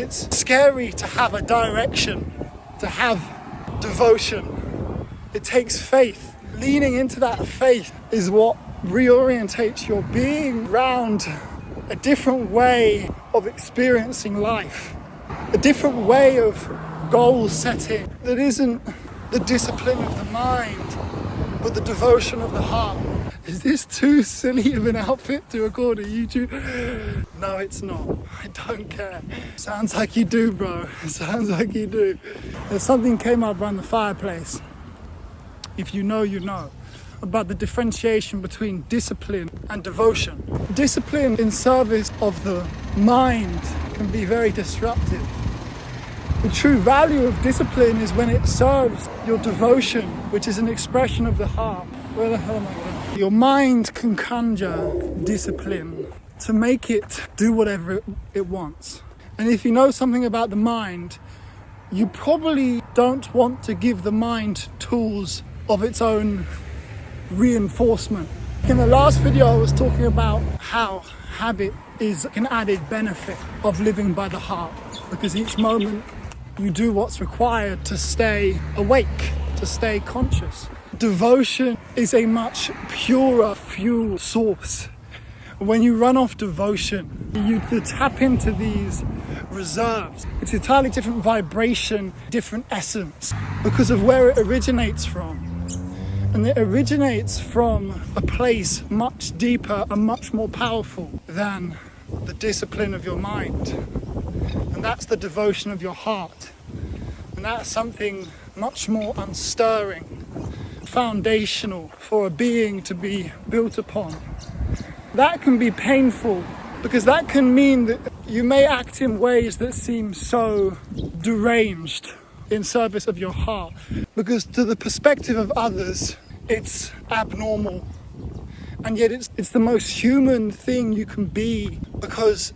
it's scary to have a direction, to have devotion. It takes faith. Leaning into that faith is what reorientates your being around a different way of experiencing life, a different way of goal setting that isn't the discipline of the mind, but the devotion of the heart. Is this too silly of an outfit to record a YouTube? No, it's not. I don't care. Sounds like you do, bro. Sounds like you do. There's something came up around the fireplace. If you know, you know. About the differentiation between discipline and devotion. Discipline in service of the mind can be very disruptive. The true value of discipline is when it serves your devotion, which is an expression of the heart. Where the hell am I going? Your mind can conjure discipline to make it do whatever it wants. And if you know something about the mind, you probably don't want to give the mind tools of its own reinforcement. In the last video, I was talking about how habit is an added benefit of living by the heart, because each moment you do what's required to stay awake, to stay conscious. Devotion is a much purer fuel source. When you run off devotion, you tap into these reserves. It's an entirely different vibration, different essence, because of where it originates from. And it originates from a place much deeper and much more powerful than the discipline of your mind. And that's the devotion of your heart. And that's something much more unstirring, foundational for a being to be built upon. That can be painful, because that can mean that you may act in ways that seem so deranged in service of your heart, because to the perspective of others, it's abnormal. And yet it's the most human thing you can be, because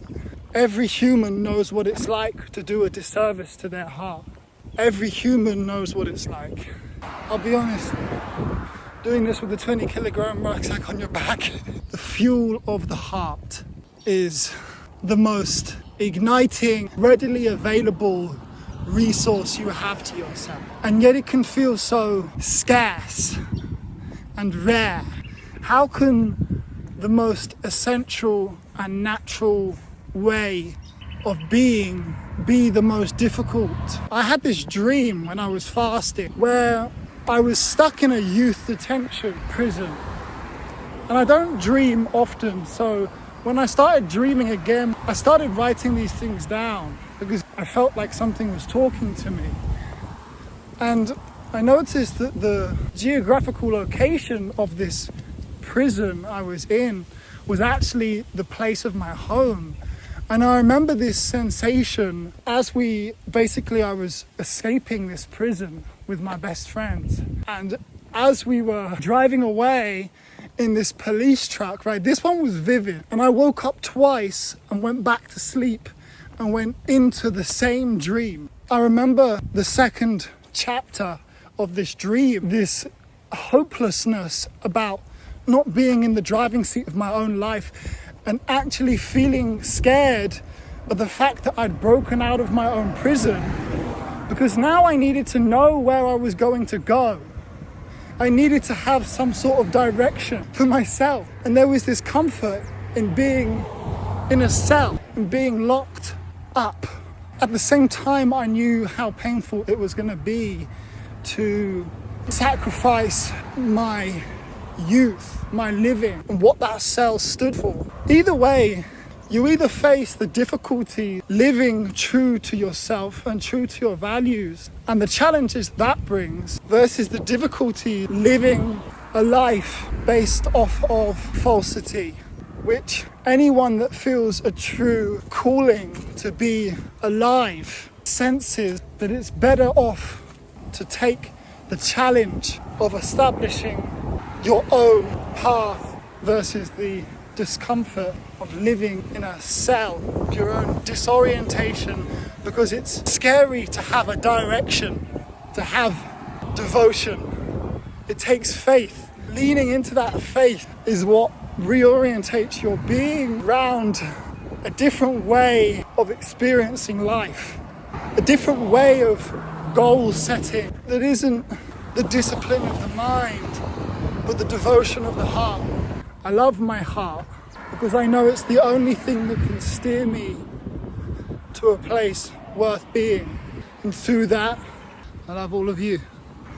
every human knows what it's like to do a disservice to their heart. Every human knows what it's like. I'll be honest, doing this with a 20 kilogram rucksack on your back, the fuel of the heart is the most igniting, readily available resource you have to yourself. And yet it can feel so scarce and rare. How can the most essential and natural way of being be the most difficult? I had this dream when I was fasting where I was stuck in a youth detention prison. And I don't dream often, so when I started dreaming again, I started writing these things down because I felt like something was talking to me. And I noticed that the geographical location of this prison I was in was actually the place of my home. And I remember this sensation as I was escaping this prison with my best friends. And as we were driving away in this police truck, right, this one was vivid. And I woke up twice and went back to sleep and went into the same dream. I remember the second chapter of this dream, this hopelessness about not being in the driving seat of my own life and actually feeling scared of the fact that I'd broken out of my own prison, because now I needed to know where I was going to go. I needed to have some sort of direction for myself. And there was this comfort in being in a cell and being locked up. At the same time, I knew how painful it was going to be to sacrifice my youth, my living, and what that cell stood for. Either way, you either face the difficulty living true to yourself and true to your values and the challenges that brings, versus the difficulty living a life based off of falsity, which anyone that feels a true calling to be alive senses that it's better off to take the challenge of establishing your own path versus the discomfort of living in a cell, your own disorientation, because it's scary to have a direction, to have devotion. It takes faith. Leaning into that faith is what reorientates your being around a different way of experiencing life, a different way of goal setting that isn't the discipline of the mind, but the devotion of the heart. I love my heart because I know it's the only thing that can steer me to a place worth being. And through that, I love all of you.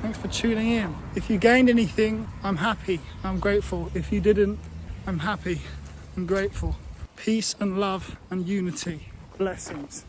Thanks for tuning in. If you gained anything, I'm happy, I'm grateful. If you didn't, I'm happy and grateful. Peace and love and unity. Blessings.